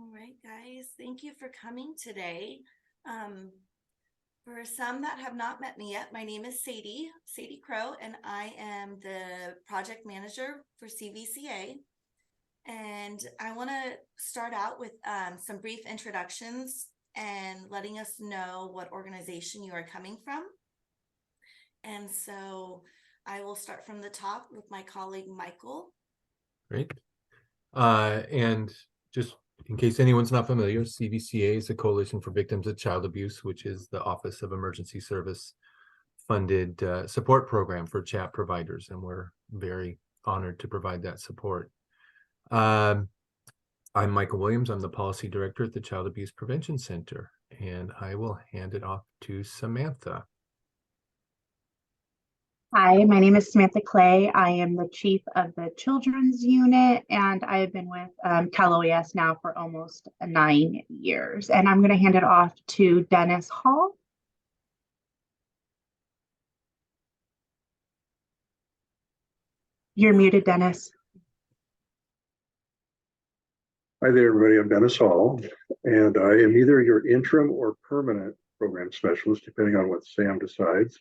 All right, guys, thank you for coming today. For some that have not met me yet, my name is Sadie Crow, and I am the project manager for CVCA. And I want to start out with some brief introductions and letting us know what organization you are coming from. And so I will start from the top with my colleague, Michael. Great. And just in case anyone's not familiar, CVCA is a Coalition for Victims of Child Abuse, which is the Office of Emergency Service funded support program for ChAT providers. And we're very honored to provide that support. I'm Michael Williams. I'm the Policy Director at the Child Abuse Prevention Center, and I will hand it off to Samantha. Hi, my name is Samantha Clay. I am the chief of the children's unit, and I have been with Cal OES now for almost 9 years. And I'm going to hand it off to Dennis Hall. You're muted, Dennis. Hi there, everybody. I'm Dennis Hall, and I am either your interim or permanent program specialist, depending on what Sam decides,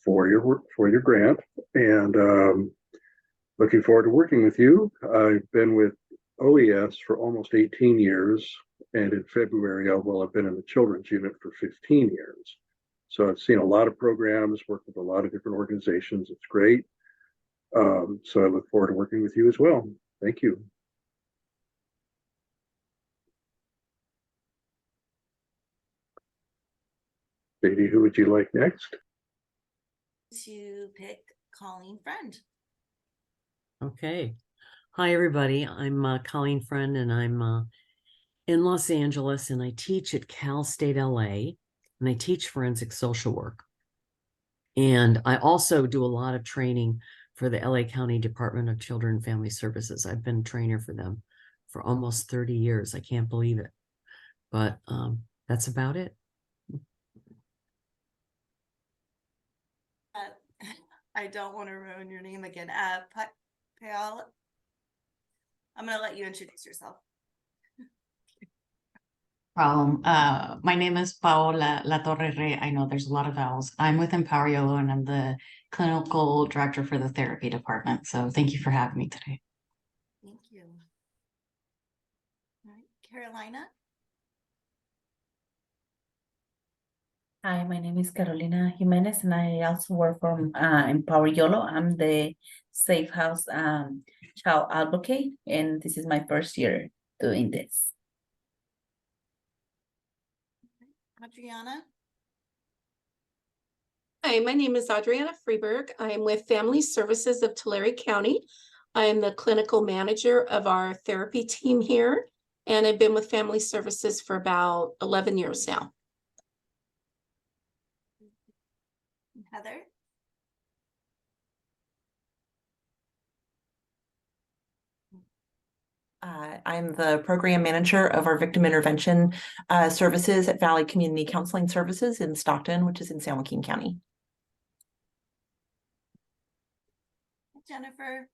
for your grant. And looking forward to working with you. I've been with OES for almost 18 years, and in February, I've been in the children's unit for 15 years. So I've seen a lot of programs, worked with a lot of different organizations. It's great. So I look forward to working with you as well. Thank you. Sadie, who would you like next? To pick Colleen Friend. Okay. Hi, everybody. I'm Colleen Friend, and I'm in Los Angeles, and I teach at Cal State LA, and I teach forensic social work. And I also do a lot of training for the LA County Department of Children and Family Services. I've been a trainer for them for almost 30 years. I can't believe it. But that's about it. I don't want to ruin your name again. Paola, I'm going to let you introduce yourself. My name is Paola La Torre Rey. I know there's a lot of vowels. I'm with Empower YOLO, and I'm the clinical director for the therapy department. So thank you for having me today. Thank you. All right, Carolina. Hi, my name is Carolina Jimenez, and I also work from Empower YOLO. I'm the Safe House child advocate, and this is my first year doing this. Adriana. Hi, my name is Adriana Freeberg. I am with Family Services of Tulare County. I am the clinical manager of our therapy team here, and I've been with Family Services for about 11 years now. Heather. I'm the program manager of our victim intervention services at Valley Community Counseling Services in Stockton, which is in San Joaquin County. Jennifer.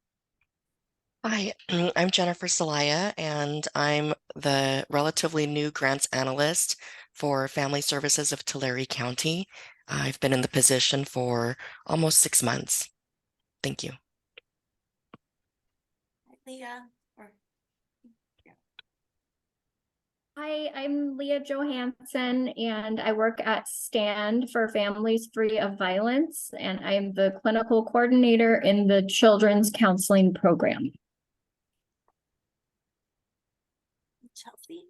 Hi, I'm Jennifer Salaya, and I'm the relatively new grants analyst for Family Services of Tulare County. I've been in the position for almost 6 months. Thank you. Leah. Hi, I'm Leah Johansson, and I work at Stand for Families Free of Violence, and I'm the clinical coordinator in the Children's Counseling Program. Chelsea.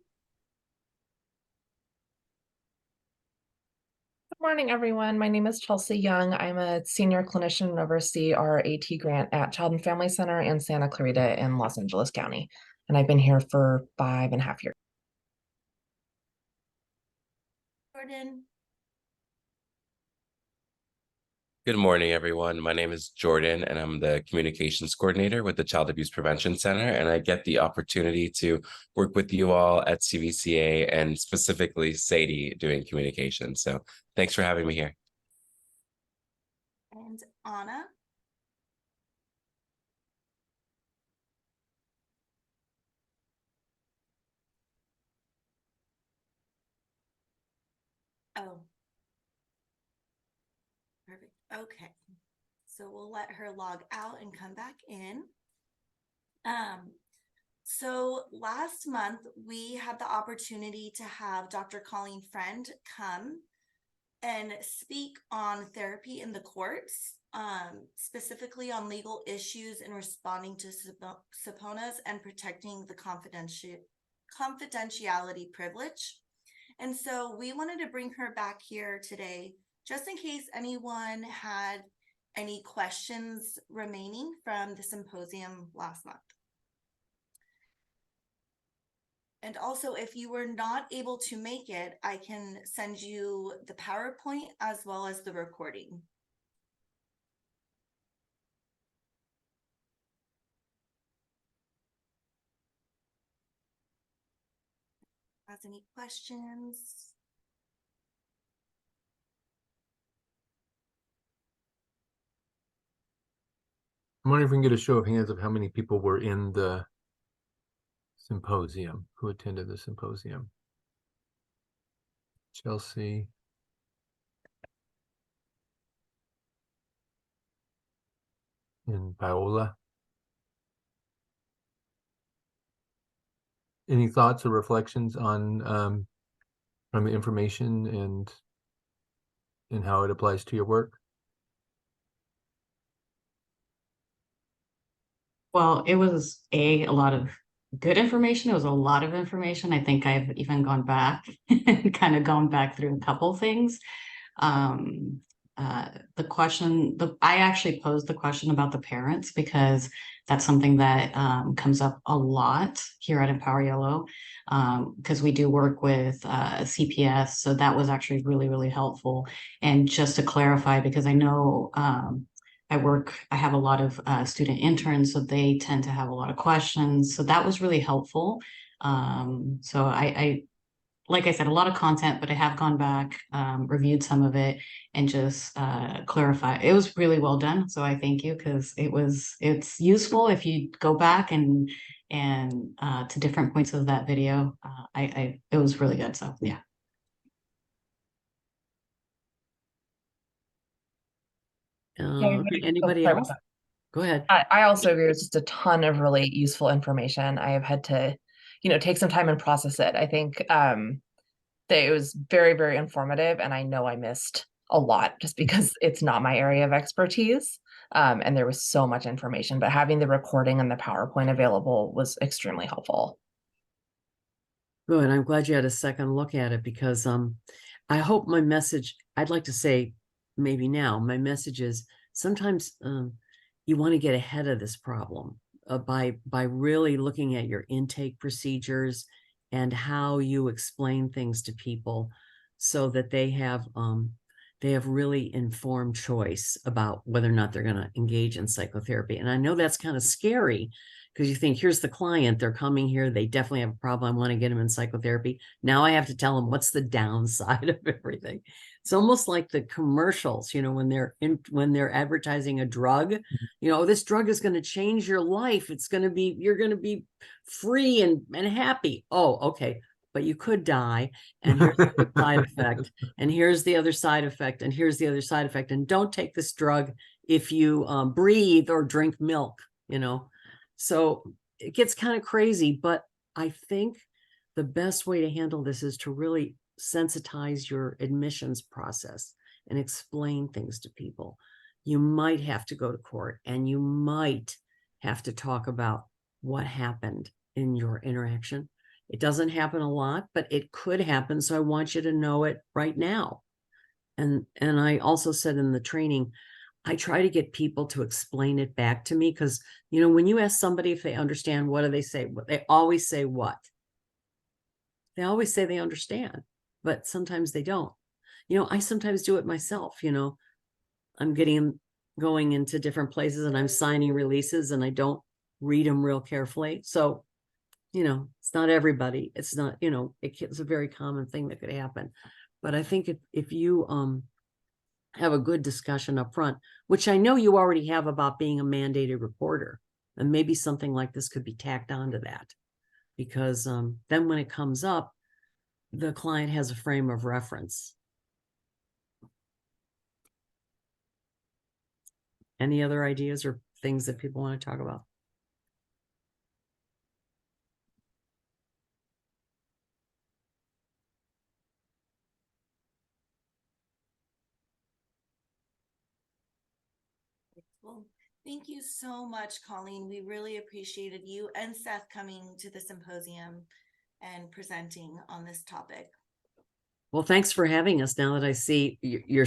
Good morning, everyone. My name is Chelsea Young. I'm a senior clinician and oversee our AT grant at Child and Family Center in Santa Clarita in Los Angeles County. And I've been here for 5.5 years. Jordan. Good morning, everyone. My name is Jordan, and I'm the communications coordinator with the Child Abuse Prevention Center. And I get the opportunity to work with you all at CVCA and specifically Sadie doing communications. So thanks for having me here. And Anna. Oh. Perfect. Okay. So we'll let her log out and come back in. So last month we had the opportunity to have Dr. Colleen Friend come and speak on therapy in the courts, specifically on legal issues in responding to subpoenas and protecting the confidentiality privilege. And so we wanted to bring her back here today, just in case anyone had any questions remaining from the symposium last month. And also, if you were not able to make it, I can send you the PowerPoint as well as the recording. Has any questions? I'm wondering if we can get a show of hands of how many people were in the symposium, who attended the symposium. Chelsea. And Paola. Any thoughts or reflections on from the information and how it applies to your work? Well, it was a lot of good information. It was a lot of information. I think I've even gone back and kind of gone back through a couple things. The question, I actually posed the question about the parents because that's something that comes up a lot here at Empower Yellow, because we do work with CPS. So that was actually really, really helpful. And just to clarify, because I know I have a lot of student interns, so they tend to have a lot of questions. So that was really helpful. So I like I said, a lot of content, but I have gone back, reviewed some of it and just clarify. It was really well done. So I thank you because it's useful if you go back and to different points of that video. It was really good. So yeah. Anybody sorry about else? that. Go ahead. I also agree. It's just a ton of really useful information. I have had to, take some time and process it. I think that it was very, very informative, and I know I missed a lot just because it's not my area of expertise. And there was so much information, but having the recording and the PowerPoint available was extremely helpful. Good. I'm glad you had a second look at it because I hope my message, I'd like to say maybe now, my message is sometimes you want to get ahead of this problem by really looking at your intake procedures and how you explain things to people so that they have really informed choice about whether or not they're going to engage in psychotherapy. And I know that's kind of scary because you think, here's the client, they're coming here, they definitely have a problem, I want to get them in psychotherapy. Now I have to tell them what's the downside of everything. It's almost like the commercials, when they're advertising a drug, this drug is going to change your life. You're going to be free and happy. Oh, okay. But you could die. And here's the side effect. And here's the other side effect. And here's the other side effect. And don't take this drug if you breathe or drink milk, So it gets kind of crazy, but I think the best way to handle this is to really sensitize your admissions process and explain things to people. You might have to go to court and you might have to talk about what happened in your interaction. It doesn't happen a lot, but it could happen. So I want you to know it right now. And I also said in the training, I try to get people to explain it back to me because, when you ask somebody if they understand, what do they say? They always say what? They always say they understand, but sometimes they don't. I sometimes do it myself. I'm going into different places and I'm signing releases and I don't read them real carefully. So, it's not everybody. It's not, it's a very common thing that could happen. But I think if you have a good discussion up front, which I know you already have about being a mandated reporter, and maybe something like this could be tacked onto that, because then when it comes up, the client has a frame of reference Any other ideas or things that people want to talk about? Well, thank you so much, Colleen. We really appreciated you and Seth coming to the symposium and presenting on this topic. Well, thanks for having us. Now that I see you're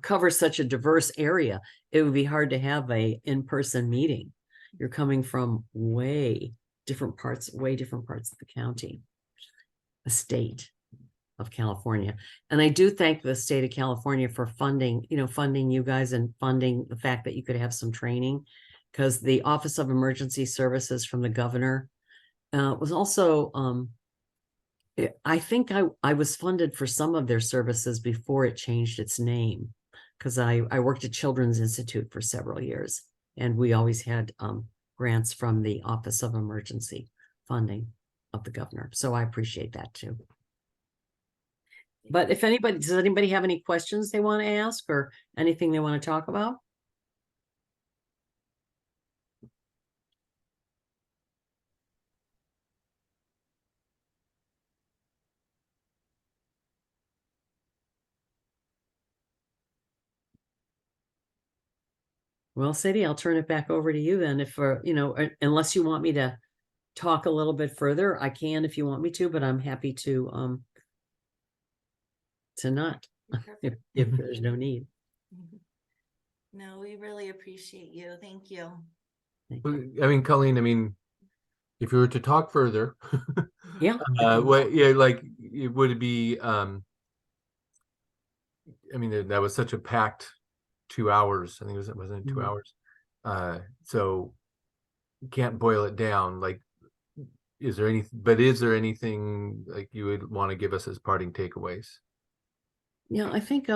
cover such a diverse area, it would be hard to have a in-person meeting. You're coming from way different parts of the county, the state of California. And I do thank the state of California for funding you guys and funding the fact that you could have some training, because the Office of Emergency Services from the governor was also I think I was funded for some of their services before it changed its name, because I worked at Children's Institute for several years, and we always had grants from the Office of Emergency funding of the governor. So I appreciate that too. But does anybody have any questions they want to ask or anything they want to talk about? Well, Sadie, I'll turn it back over to you then. If unless you want me to talk a little bit further, I can if you want me to, but I'm happy to not if there's no need. No, we really appreciate you. Thank you. I mean, Colleen, if you were to talk further, Yeah. would it be, that was such a packed 2 hours. I think wasn't it 2 hours? So can't boil it down. Like, is there anything like you would want to give us as parting takeaways? Yeah, I think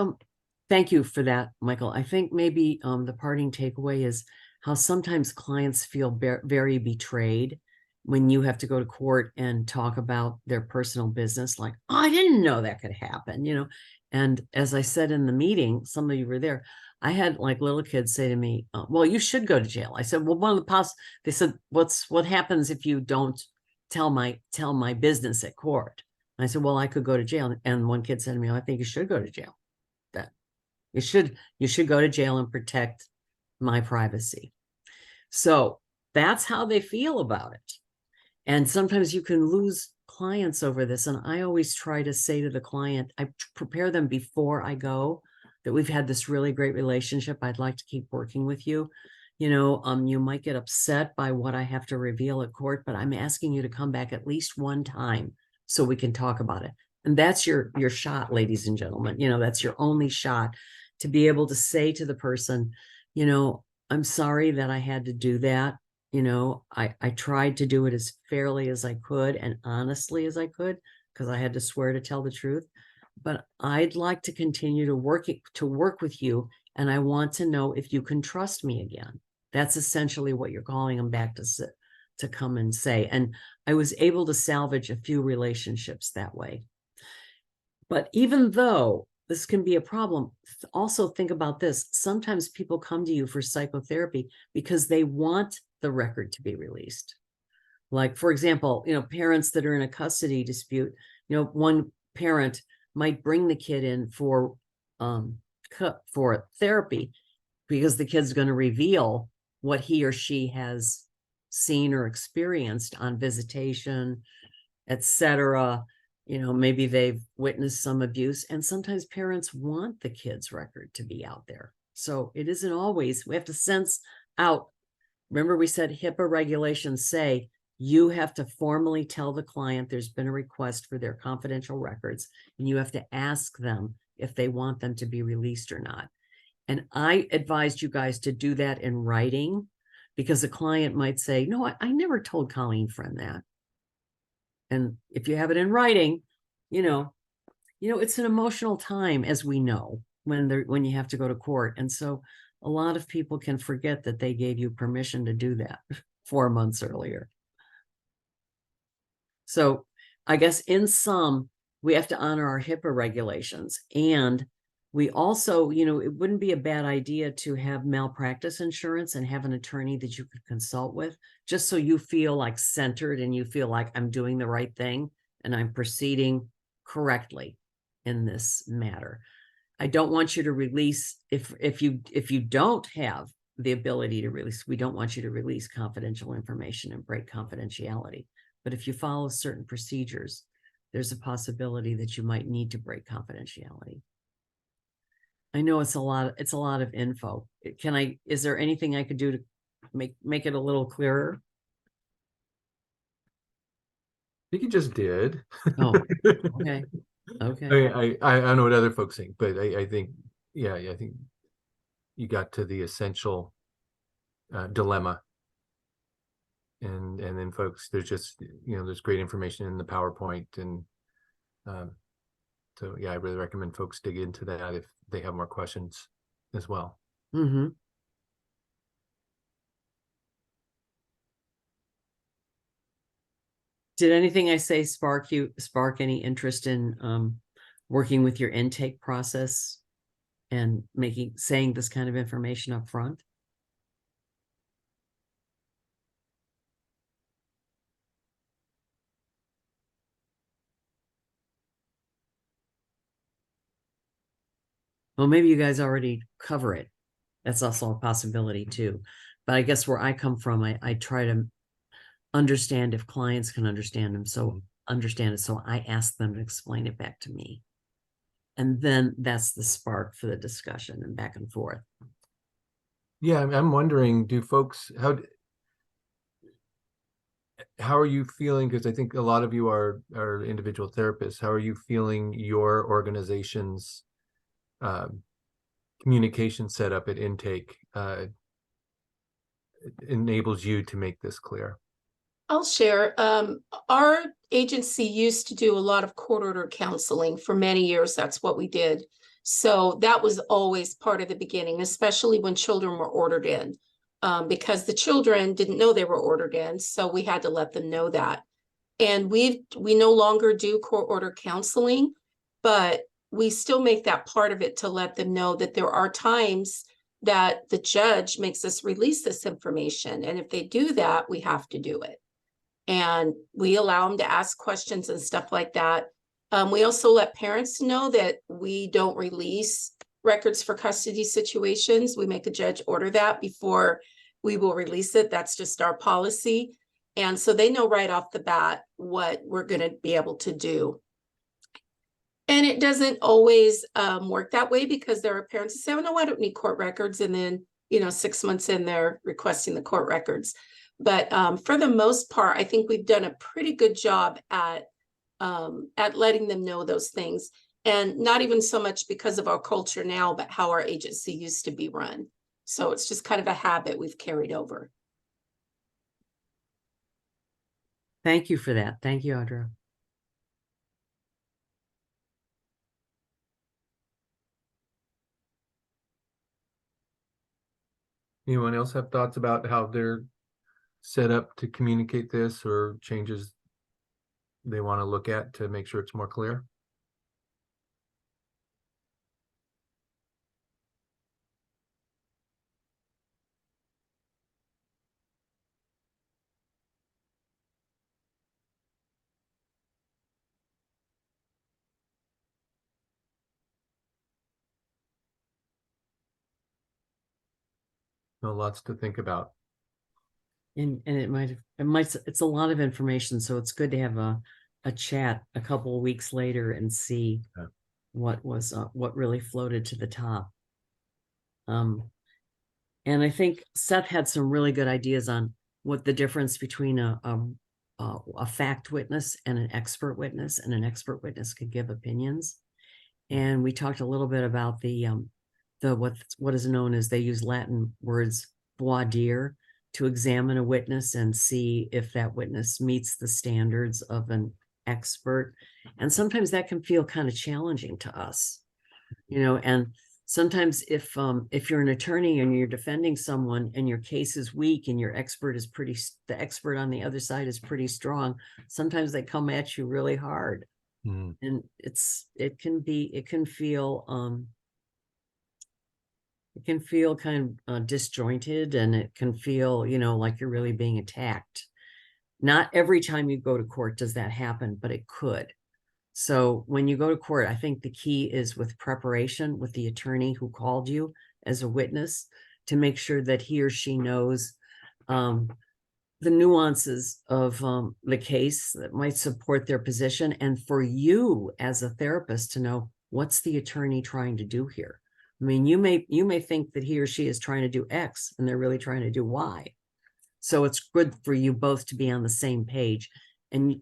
thank you for that, Michael. I think maybe the parting takeaway is how sometimes clients feel very betrayed when you have to go to court and talk about their personal business, like, oh, I didn't know that could happen, And as I said in the meeting, some of you were there, I had like little kids say to me, well, you should go to jail. I said, well, they said, what happens if you don't tell my business at court? And I said, well, I could go to jail. And one kid said to me, I think you should go to jail. That you should go to jail and protect my privacy. So that's how they feel about it. And sometimes you can lose clients over this. And I always try to say to the client, I prepare them before I go, that we've had this really great relationship. I'd like to keep working with you. You might get upset by what I have to reveal at court, but I'm asking you to come back at least one time so we can talk about it. And that's your shot, ladies and gentlemen. That's your only shot to be able to say to the person, I'm sorry that I had to do that. I tried to do it as fairly as I could and honestly as I could, because I had to swear to tell the truth. But I'd like to continue to work with you, and I want to know if you can trust me again. That's essentially what you're calling them back to come and say. And I was able to salvage a few relationships that way. But even though this can be a problem, also think about this. Sometimes people come to you for psychotherapy because they want the record to be released. Like, for example, parents that are in a custody dispute, one parent might bring the kid in for therapy because the kid's going to reveal what he or she has seen or experienced on visitation, etc. Maybe they've witnessed some abuse, and sometimes parents want the kid's record to be out there. So it isn't always, we have to sense out. Remember, we said HIPAA regulations say you have to formally tell the client there's been a request for their confidential records, and you have to ask them if they want them to be released or not. And I advised you guys to do that in writing, because the client might say, no, I never told Colleen Friend that. And if you have it in writing, it's an emotional time, as we know, when you have to go to court. And so a lot of people can forget that they gave you permission to do that 4 months earlier. So I guess in sum, we have to honor our HIPAA regulations, and We also, it wouldn't be a bad idea to have malpractice insurance and have an attorney that you could consult with, just so you feel like centered and you feel like I'm doing the right thing and I'm proceeding correctly in this matter. I don't want you to release, if you don't have the ability to release, we don't want you to release confidential information and break confidentiality. But if you follow certain procedures, there's a possibility that you might need to break confidentiality. I know it's a lot of info. Is there anything I could do to make it a little clearer? I think you just did. Oh, okay. Okay. I don't know what other folks think, but I think, yeah, I think you got to the essential dilemma. And then folks, there's just, there's great information in the PowerPoint. And so, yeah, I really recommend folks dig into that if they have more questions as well. Mm-hmm. Did anything I say spark any interest in working with your intake process and saying this kind of information up front? Well, maybe you guys already cover it. That's also a possibility too. But I guess where I come from, I try to understand if clients can understand them. So understand it. So I ask them to explain it back to me. And then that's the spark for the discussion and back and forth. Yeah, I'm wondering, do folks, how are you feeling? Because I think a lot of you are individual therapists. How are you feeling your organization's communication setup at intake enables you to make this clear? I'll share. Our agency used to do a lot of court order counseling for many years. That's what we did. So that was always part of the beginning, especially when children were ordered in, because the children didn't know they were ordered in. So we had to let them know that. And we no longer do court order counseling, but we still make that part of it to let them know that there are times that the judge makes us release this information. And if they do that, we have to do it. And we allow them to ask questions and stuff like that. We also let parents know that we don't release records for custody situations. We make a judge order that before we will release it. That's just our policy. And so they know right off the bat what we're going to be able to do. And it doesn't always work that way, because there are parents who say, oh, no, I don't need court records. And then, 6 months in, they're requesting the court records. But for the most part, I think we've done a pretty good job at letting them know those things. And not even so much because of our culture now, but how our agency used to be run. So it's just kind of a habit we've carried over. Thank you for that. Thank you, Audra. Anyone else have thoughts about how they're set up to communicate this, or changes they want to look at to make sure it's more clear? No, lots to think about. And it's a lot of information. So it's good to have a chat a couple of weeks later and see what really floated to the top. And I think Seth had some really good ideas on what the difference between a fact witness and an expert witness, and an expert witness could give opinions. And we talked a little bit about what is known as, they use Latin words, voir dire, to examine a witness and see if that witness meets the standards of an expert. And sometimes that can feel kind of challenging to us, and sometimes if you're an attorney and you're defending someone and your case is weak and the expert on the other side is pretty strong, sometimes they come at you really hard. And it can feel it can feel kind of disjointed, and it can feel, like you're really being attacked. Not every time you go to court does that happen, but it could. So when you go to court, I think the key is with preparation with the attorney who called you as a witness, to make sure that he or she knows the nuances of the case that might support their position, and for you as a therapist to know, what's the attorney trying to do here. I mean, you may think that he or she is trying to do X and they're really trying to do Y. So it's good for you both to be on the same page. And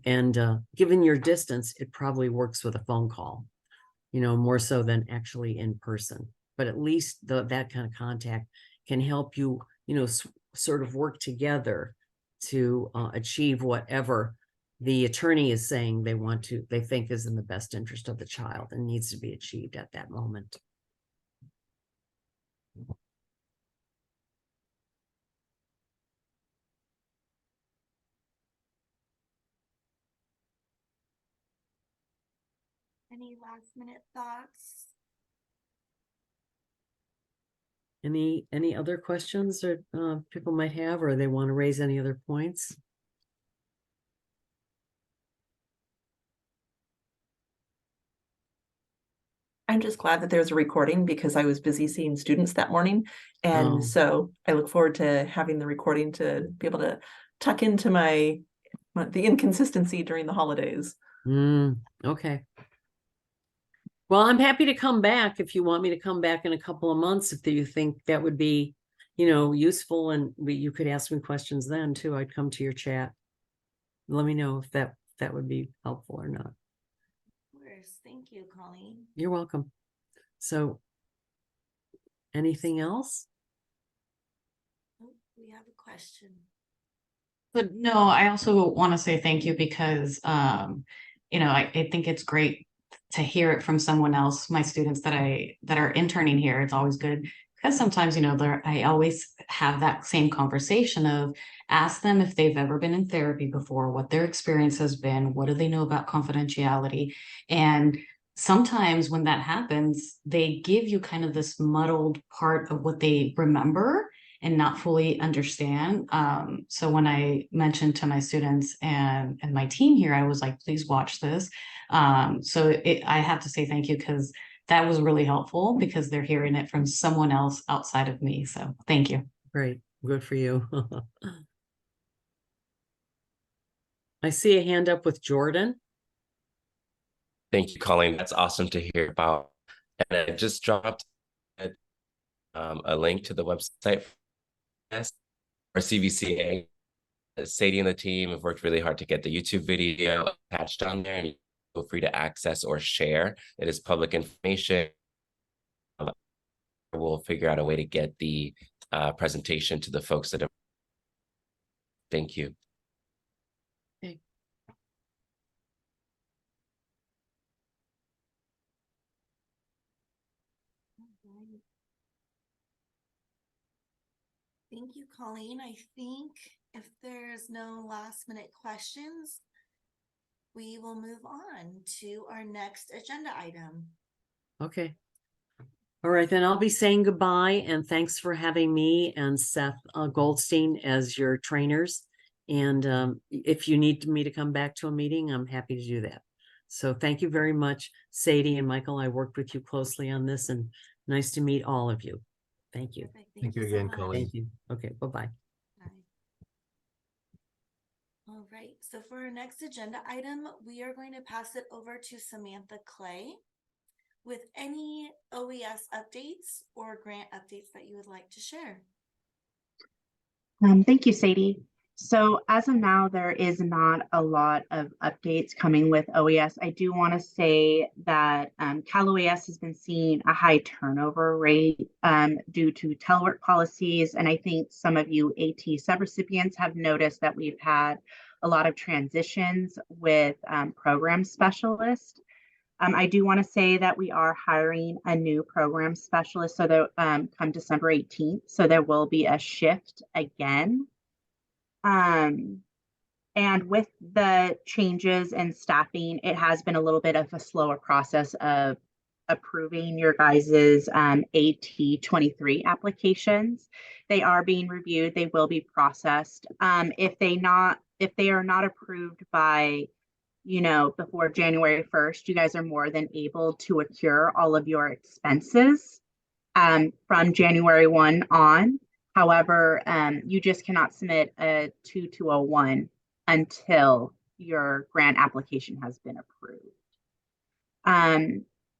given your distance, it probably works with a phone call, more so than actually in person. But at least that kind of contact can help you, sort of work together to achieve whatever the attorney is saying they think is in the best interest of the child and needs to be achieved at that moment. Any last minute thoughts? Any other questions or people might have, or they want to raise any other points? I'm just glad that there's a recording because I was busy seeing students that morning. And so I look forward to having the recording to be able to tuck into the inconsistency during the holidays. Okay. Well, I'm happy to come back if you want me to come back in a couple of months, if you think that would be, useful, and you could ask me questions then too. I'd come to your chat. Let me know if that would be helpful or not. Of course. Thank you, Colleen. You're welcome. So anything else? Oh, we have a question. But no, I also want to say thank you because, I think it's great to hear it from someone else. My students that are interning here, it's always good because sometimes, I always have that same conversation of ask them if they've ever been in therapy before, what their experience has been, what do they know about confidentiality? And sometimes when that happens, they give you kind of this muddled part of what they remember and not fully understand. So when I mentioned to my students and my team here, I was like, please watch this. So I have to say thank you because that was really helpful because they're hearing it from someone else outside of me. So thank you. Great. Good for you. I see a hand up with Jordan. Thank you, Colleen. That's awesome to hear about. And I just dropped a link to the website for CVCA. Sadie and the team have worked really hard to get the YouTube video attached on there, and feel free to access or share. It is public information. We'll figure out a way to get the presentation to the folks that are. Thank you. Okay. Thank you, Colleen. I think if there's no last minute questions, we will move on to our next agenda item. Okay. All right, then I'll be saying goodbye, and thanks for having me and Seth Goldstein as your trainers. And if you need me to come back to a meeting, I'm happy to do that. So thank you very much, Sadie and Michael. I worked with you closely on this, and nice to meet all of you. Thank you. Perfect. Thank you so again, much. Colleen. Thank you. Okay, bye-bye. Bye. All right, so for our next agenda item, we are going to pass it over to Samantha Clay with any OES updates or grant updates that you would like to share. Thank you, Sadie. So as of now, there is not a lot of updates coming with OES. I do want to say that Cal OES has been seeing a high turnover rate due to telework policies. And I think some of you AT subrecipients have noticed that we've had a lot of transitions with program specialists. I do want to say that we are hiring a new program specialist so that come December 18th. So there will be a shift again. And with the changes in staffing, it has been a little bit of a slower process of approving your guys's AT 23 applications. They are being reviewed. They will be processed. If they are not approved by, before January 1st, you guys are more than able to accrue all of your expenses from January 1 on. However, you just cannot submit a 2201 until your grant application has been approved.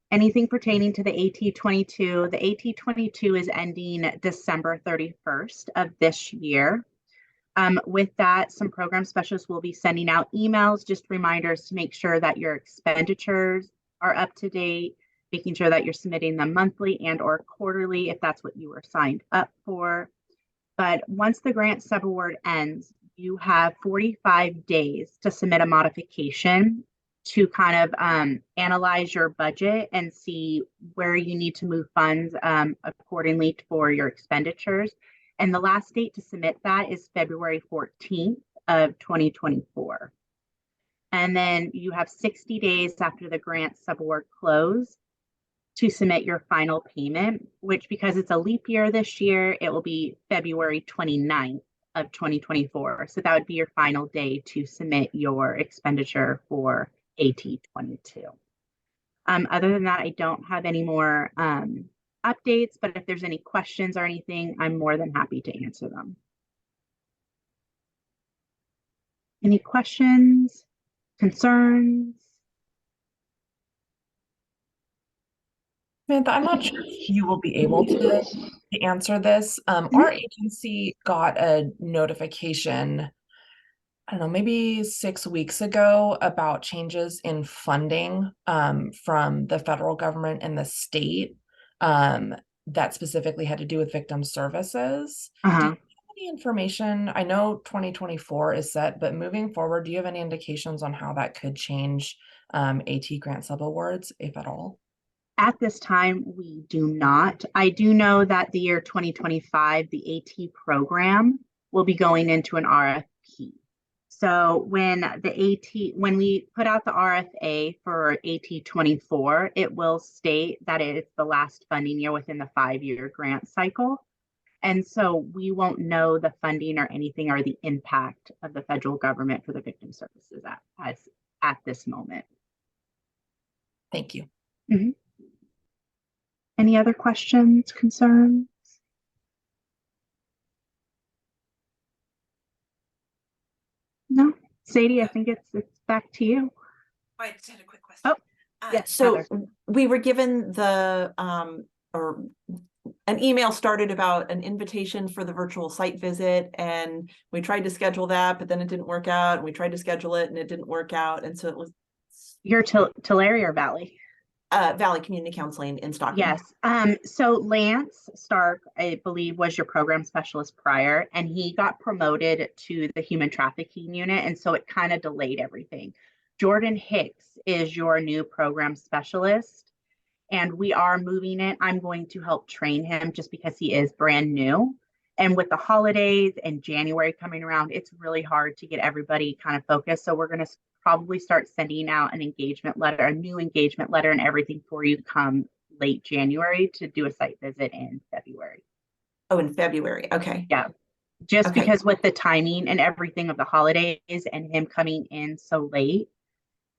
Anything pertaining to the AT22, the AT22 is ending December 31st of this year. With that, some program specialists will be sending out emails, just reminders to make sure that your expenditures are up to date, making sure that you're submitting them monthly and or quarterly if that's what you were signed up for. But once the grant subaward ends, you have 45 days to submit a modification to kind of analyze your budget and see where you need to move funds accordingly for your expenditures. And the last date to submit that is February 14th of 2024. And then you have 60 days after the grant subaward close to submit your final payment, which because it's a leap year this year, it will be February 29th of 2024. So that would be your final day to submit your expenditure for AT22. Other than that, I don't have any more updates, but if there's any questions or anything, I'm more than happy to answer them. Any questions, concerns? Samantha, I'm not sure if you will be able to answer this. Our agency got a notification, I don't know, maybe 6 weeks ago about changes in funding from the federal government and the state that specifically had to do with victim services. Do you have any information? I know 2024 is set, but moving forward, do you have any indications on how that could change AT grant subawards, if at all? At this time, we do not. I do know that the year 2025, the AT program will be going into an RFP. So when we put out the RFA for AT24, it will state that it's the last funding year within the 5-year grant cycle. And so we won't know the funding or anything or the impact of the federal government for the victim services at this moment. Thank you. Mm-hmm. Any other questions, concerns? No, Sadie, I think it's back to you. I just had a quick question. Oh, yes. So Heather. we were given the or an email started about an invitation for the virtual site visit, and we tried to schedule that, but then it didn't work out. And we tried to schedule it, and it didn't work out. And so it was. You're Tulare or Valley? Valley Community Counseling in Stockton. Yes. So Lance Stark, I believe, was your program specialist prior, and he got promoted to the human trafficking unit. And so it kind of delayed everything. Jordan Hicks is your new program specialist, and we are moving it. I'm going to help train him just because he is brand new. And with the holidays and January coming around, it's really hard to get everybody kind of focused. So we're going to probably start sending out an engagement letter, a new engagement letter and everything for you come late January to do a site visit in February. Oh, in February. Okay. Yeah. Just because with the timing and everything of the holidays and him coming in so late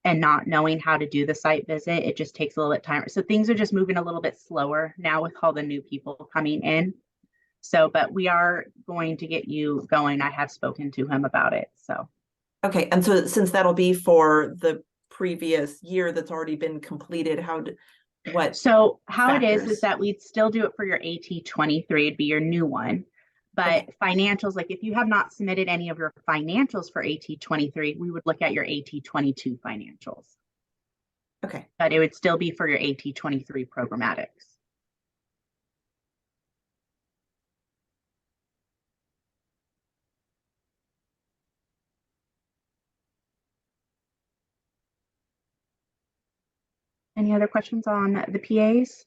and not knowing how to do the site visit, it just takes a little bit of time. So things are just moving a little bit slower now with all the new people coming in. So, but we are going to get you going. I have spoken to him about it. So. Okay. And so since that'll be for the previous year that's already been completed, So how it is that we'd still do it for your AT23, it'd be your new one. But financials, like if you have not submitted any of your financials for AT23, we would look at your AT22 financials. Okay. But it would still be for your AT23 programmatics. Any other questions on the PAs?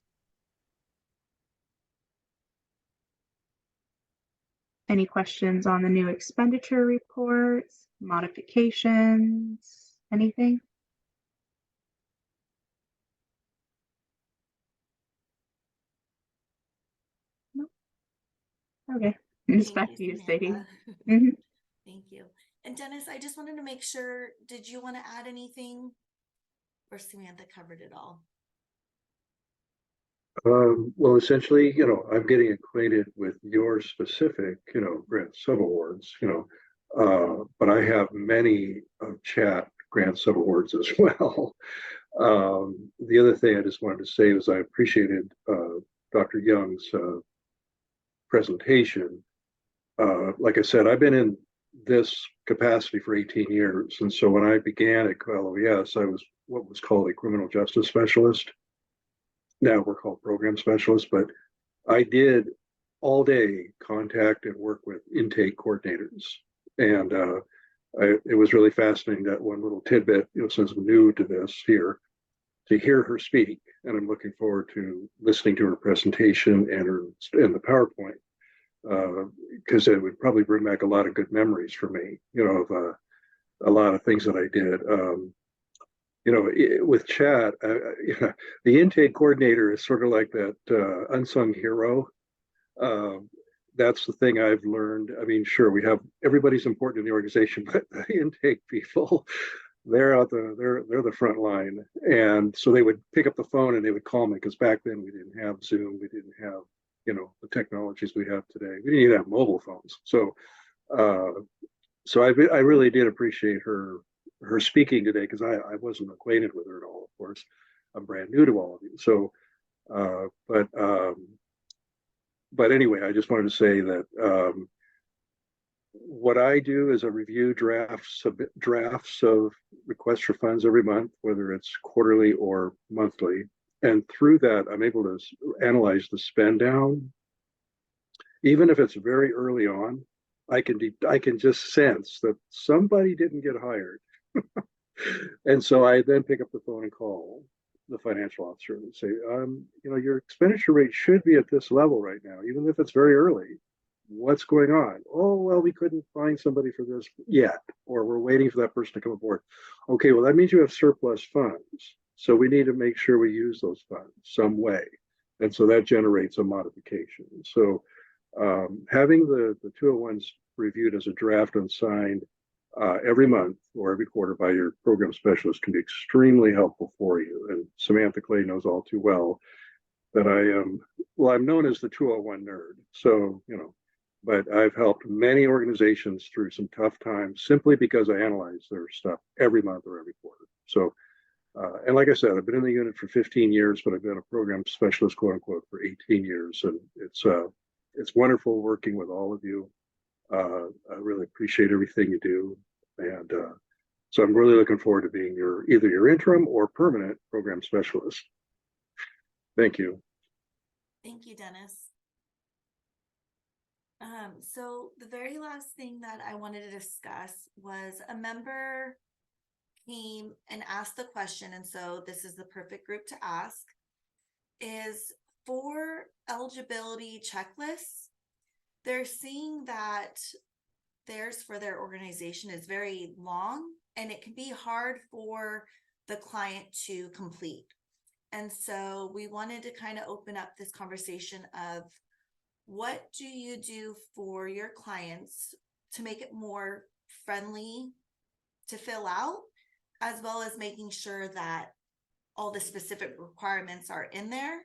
Any questions on the new expenditure reports, modifications, anything? Okay. It's Thank back to you, Sadie. Samantha. Mhm. Thank you. And Dennis, I just wanted to make sure, did you want to add anything? Or Samantha covered it all? Well, essentially, I'm getting acquainted with your specific, grant subawards, but I have many of ChAT grant subawards as well. The other thing I just wanted to say is I appreciated Dr. Young's presentation. Like I said, I've been in this capacity for 18 years. And so when I began at LOES, I was what was called a criminal justice specialist. Now we're called program specialists, but I did all day contact and work with intake coordinators. And it was really fascinating, that one little tidbit, since I'm new to this here, to hear her speak. And I'm looking forward to listening to her presentation and the PowerPoint, because it would probably bring back a lot of good memories for me, of a lot of things that I did. With ChAT, the intake coordinator is sort of like that unsung hero. That's the thing I've learned. I mean, sure, everybody's important in the organization, but the intake people, they're the front line. And so they would pick up the phone and they would call me, because back then we didn't have Zoom, we didn't have the technologies we have today. We didn't even have mobile phones. So I really did appreciate her speaking today, because I wasn't acquainted with her at all. Of course, I'm brand new to all of you. So, but anyway, I just wanted to say that what I do is I review drafts of requests for funds every month, whether it's quarterly or monthly. And through that, I'm able to analyze the spend down. Even if it's very early on, I can just sense that somebody didn't get hired. And so I then pick up the phone and call the financial officer and say, your expenditure rate should be at this level right now, even if it's very early. What's going on? Oh, well, we couldn't find somebody for this yet, or we're waiting for that person to come aboard. Okay, well, that means you have surplus funds. So we need to make sure we use those funds some way. And so that generates a modification. So having the 201s reviewed as a draft and signed every month or every quarter by your program specialist can be extremely helpful for you. And Samantha Clay knows all too well that I'm known as the 201 nerd. So, but I've helped many organizations through some tough times simply because I analyze their stuff every month or every quarter. So, and like I said, I've been in the unit for 15 years, but I've been a program specialist, quote unquote, for 18 years. And it's wonderful working with all of you. I really appreciate everything you do. And so I'm really looking forward to being either your interim or permanent program specialist. Thank you. Thank you, Dennis. So the very last thing that I wanted to discuss was a member came and asked the question, and so this is the perfect group to ask, is for eligibility checklists, they're seeing that theirs for their organization is very long and it can be hard for the client to complete. And so we wanted to kind of open up this conversation of what do you do for your clients to make it more friendly to fill out, as well as making sure that all the specific requirements are in there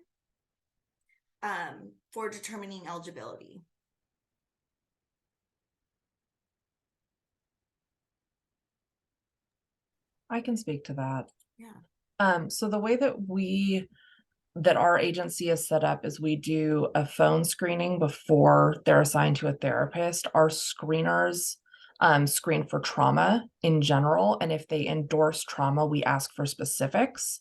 for determining eligibility. I can speak to that. Yeah. So the way that our agency is set up is we do a phone screening before they're assigned to a therapist. Our screeners screen for trauma in general, and if they endorse trauma, we ask for specifics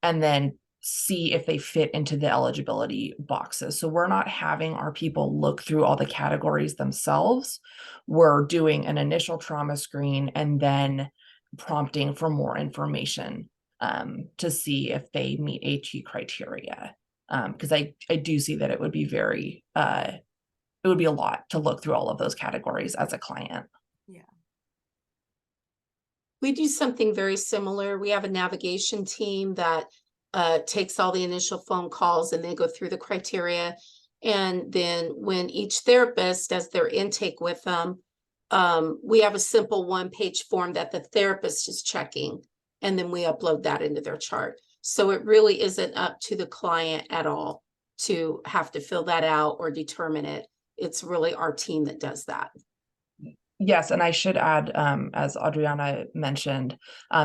and then see if they fit into the eligibility boxes. So we're not having our people look through all the categories themselves. We're doing an initial trauma screen and then prompting for more information to see if they meet HE criteria. Because I do see that it would be it would be a lot to look through all of those categories as a client. Yeah. We do something very similar. We have a navigation team that takes all the initial phone calls and they go through the criteria. And then when each therapist does their intake with them, we have a simple one-page form that the therapist is checking, and then we upload that into their chart. So it really isn't up to the client at all to have to fill that out or determine it. It's really our team that does that. Yes, and I should add, as Adriana mentioned,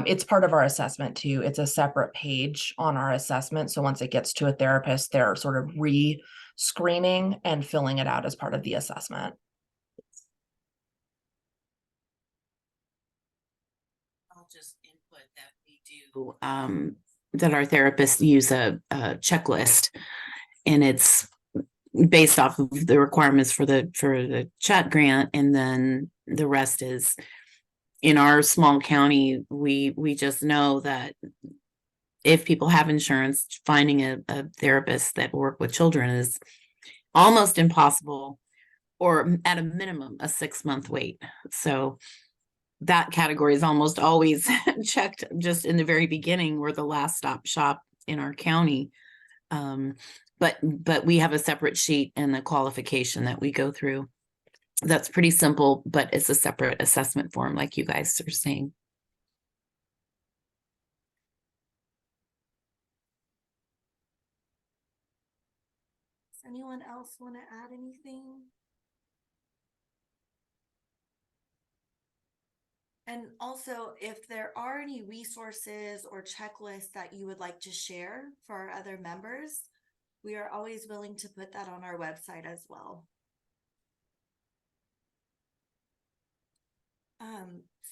it's part of our assessment too. It's a separate page on our assessment. So once it gets to a therapist, they're sort of re-screening and filling it out as part of the assessment. I'll just input that we do, that our therapists use a checklist, and it's based off of the requirements for the ChAT grant, and then the rest is, in our small county, we just know that if people have insurance, finding a therapist that work with children is almost impossible, or at a minimum a 6-month wait. So that category is almost always checked just in the very beginning. We're the last stop shop in our county. But we have a separate sheet and the qualification that we go through. That's pretty simple, but it's a separate assessment form, like you guys are saying. Does anyone else want to add anything? And also, if there are any resources or checklists that you would like to share for our other members, we are always willing to put that on our website as well.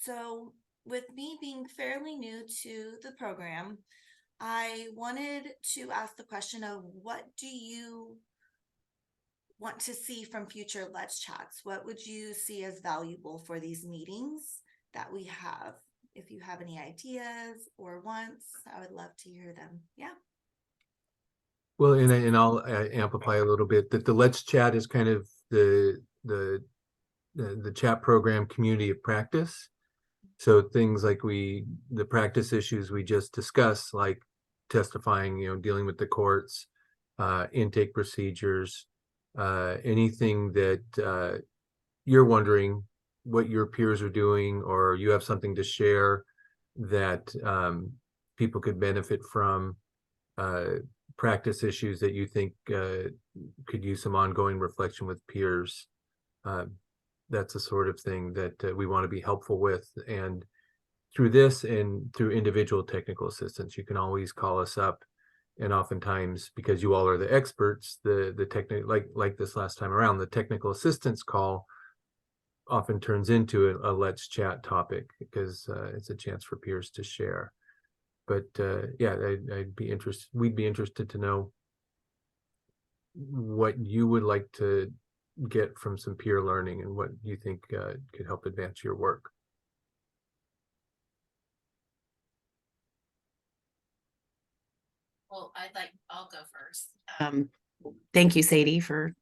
So with me being fairly new to the program, I wanted to ask the question of, what do you want to see from future Let's Chats? What would you see as valuable for these meetings that we have? If you have any ideas or wants, I would love to hear them. Yeah. Well, and I'll amplify a little bit that the Let's Chat is kind of the chat program community of practice. So things like the practice issues we just discussed, like testifying, dealing with the courts, intake procedures, anything that you're wondering what your peers are doing, or you have something to share that people could benefit from, practice issues that you think could use some ongoing reflection with peers. That's the sort of thing that we want to be helpful with. And through this and through individual technical assistance, you can always call us up. And oftentimes, because you all are the experts, the technical, like this last time around, the technical assistance call often turns into a Let's Chat topic, because it's a chance for peers to share. But yeah, we'd be interested to know what you would like to get from some peer learning and what you think could help advance your work. Well, I'll go first. Thank you, Sadie, for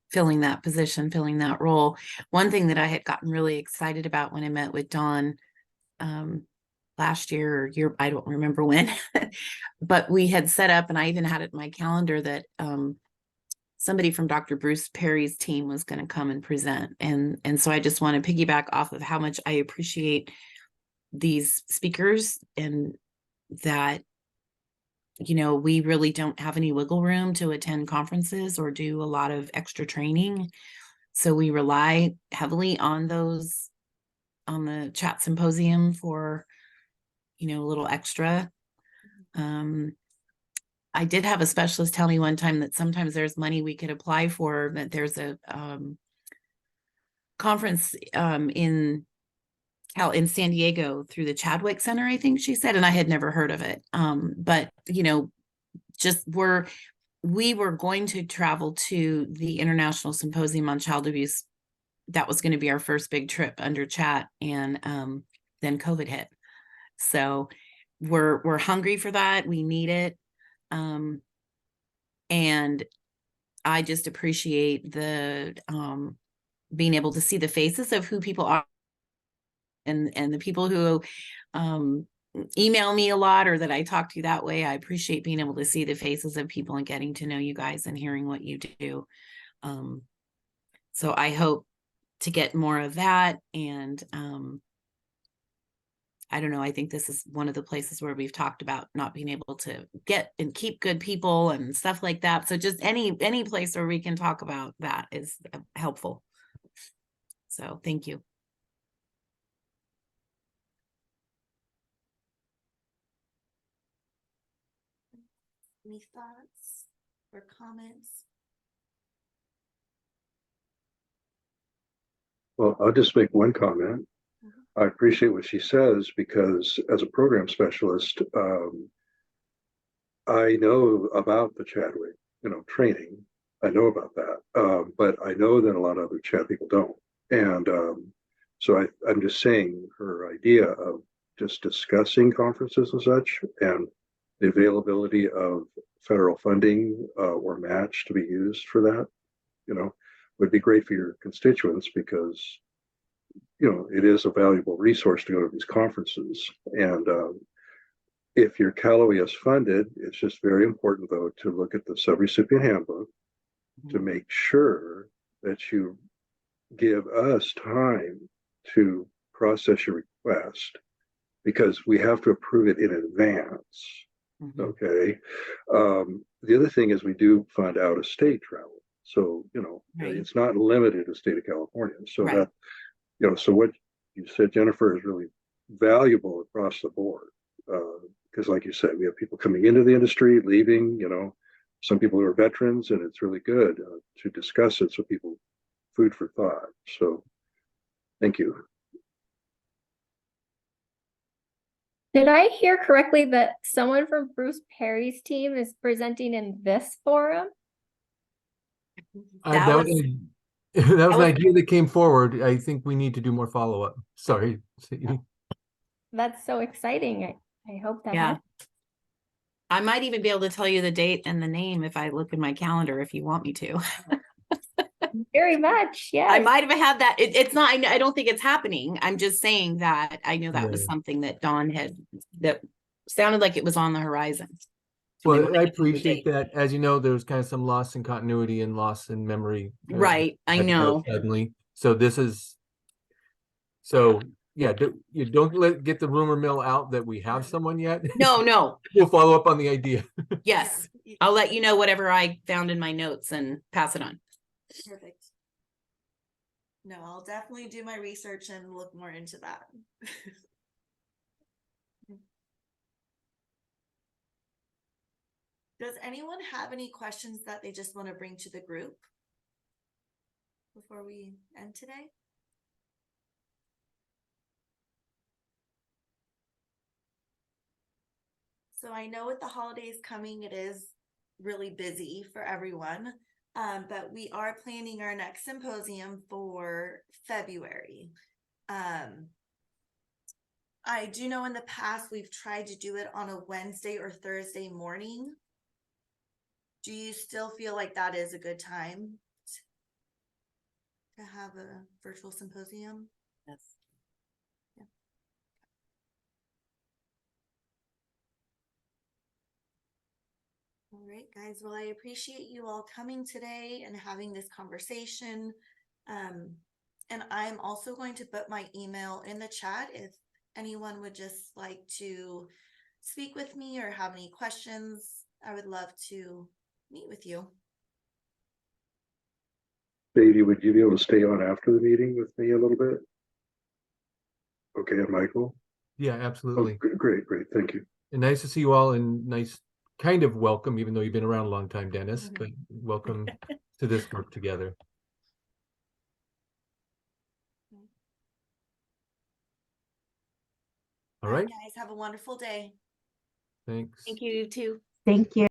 filling that position, filling that role. One thing that I had gotten really excited about when I met with Dawn last year, I don't remember when, but we had set up, and I even had it in my calendar, that somebody from Dr. Bruce Perry's team was going to come and present. And so I just want to piggyback off of how much I appreciate these speakers, and that, we really don't have any wiggle room to attend conferences or do a lot of extra training. So we rely heavily on the ChAT symposium for, a little extra. I did have a specialist tell me one time that sometimes there's money we could apply for, that there's a conference in San Diego through the Chadwick Center, I think she said, and I had never heard of it. But we were going to travel to the International Symposium on Child Abuse. That was going to be our first big trip under ChAT, and then COVID hit. So we're hungry for that. We need it. And I just appreciate the being able to see the faces of who people are, and the people who email me a lot or that I talk to you that way. I appreciate being able to see the faces of people and getting to know you guys and hearing what you do. So I hope to get more of that. And I don't know, I think this is one of the places where we've talked about not being able to get and keep good people and stuff like that. So just any place where we can talk about that is helpful. So thank you. Any thoughts or comments? Well, I'll just make one comment. I appreciate what she says because as a program specialist, I know about the Chadwick, training. I know about that, but I know that a lot of other Chad people don't. And so I'm just saying her idea of just discussing conferences and such and the availability of federal funding or match to be used for that, would be great for your constituents because, it is a valuable resource to go to these conferences. And if you're Cal OES funded, it's just very important, though, to look at the subrecipient handbook to make sure that you give us time to process your request because we have to approve it in advance. Okay. The other thing is we do fund out of state travel. So, it's not limited to the state of California. So that, so what you said, Jennifer, is really valuable across the board. Because like you said, we have people coming into the industry, leaving, some people who are veterans, and it's really good to discuss it so people food for thought. So thank you. Did I hear correctly that someone from Bruce Perry's team is presenting in this forum? That was an idea that came forward. I think we need to do more follow-up. Sorry. That's so exciting. I hope that Yeah. happens. I might even be able to tell you the date and the name if I look in my calendar, if you want me to. Very much, yeah. I might have had that. It's not, I don't think it's happening. I'm just saying that I know that was Yeah. something that Dawn that sounded like it was on the horizon. Well, I appreciate that. As you know, there was kind of some loss in continuity and loss in memory. Right, I know. Suddenly. So this is, yeah, you don't get the rumor mill out that we have someone yet. No. We'll follow up on the idea. Yes, I'll let you know whatever I found in my notes and pass it on. Perfect. No, I'll definitely do my research and look more into that. Does anyone have any questions that they just want to bring to the group before we end today? So I know with the holidays coming, it is really busy for everyone, but we are planning our next symposium for February. I do know in the past we've tried to do it on a Wednesday or Thursday morning. Do you still feel like that is a good time to have a virtual symposium? Yes. Yeah. All right, guys. Well, I appreciate you all coming today and having this conversation. And I'm also going to put my email in the chat if anyone would just like to speak with me or have any questions. I would love to meet with you. Sadie, would you be able to stay on after the meeting with me a little bit? Okay, and Michael? Yeah, absolutely. Oh, great. Thank you. And nice to see you all, and nice kind of welcome, even though you've been around a long time, Dennis, but welcome to this work together. All right. Guys, have a wonderful day. Thanks. Thank you too. Thank you.